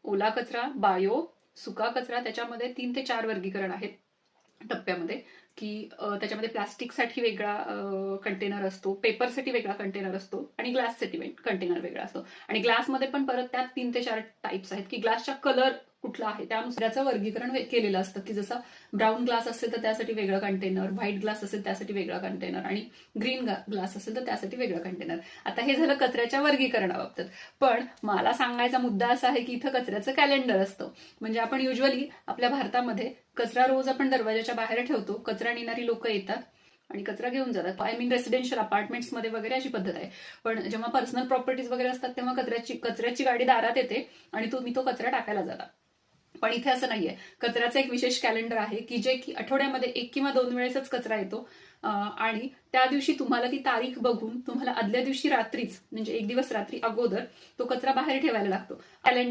ओला कचरा, बायो, सुका कचरा. त्याच्यामध्ये 3 ते 4 वर्गीकरण आहेत टप्प्यामध्ये, की त्याच्यामध्ये प्लास्टिकसाठी वेगळा कंटेनर असतो, पेपरसाठी वेगळा कंटेनर असतो आणि ग्लाससाठी कंटेनर वेगळा असतो. आणि ग्लासमध्ये पण परत त्यात 3 ते 4 टाईप्स आहेत, की ग्लासचा कलर कुठला आहे त्यानुसार त्याचं वर्गीकरण केलेलं असतं, की जसं ब्राऊन ग्लास असेल तर त्यासाठी वेगळं कंटेनर, व्हाईट ग्लास असेल त्यासाठी वेगळा कंटेनर आणि ग्रीन ग्लास असेल तर त्यासाठी वेगळं कंटेनर. आता हे झालं कचऱ्याच्या वर्गीकरणाबाबतीत. पण मला सांगायचा मुद्दा असा आहे की इथं कचऱ्याचं कॅलेंडर असतं. म्हणजे आपण युजली आपल्या भारतामध्ये कचरा रोज आपण दरवाजाच्या बाहेर ठेवतो, कचरा नेणारी लोक येतात आणि कचरा घेऊन जातात. आय मीन रेसिडेन्शियल अपार्टमेंट्समध्ये वगैरे अशी पद्धत आहे. पण जेव्हा पर्सनल प्रॉपर्टीज वगैरे असतात तेव्हा कचऱ्याची गाडी दारात येते आणि तुम्ही तो कचरा टाकायला जाता. पण इथे असं नाहीये. कचऱ्याचं एक विशेष कॅलेंडर आहे की जे की आठवड्यामध्ये 1 किंवा 2 वेळेसच कचरा येतो आणि त्या दिवशी तुम्हाला ती तारीख बघून तुम्हाला आदल्या दिवशी रात्रीच, म्हणजे 1 दिवस रात्री अगोदर तो कचरा बाहेर ठेवायला लागतो. कॅलेंडर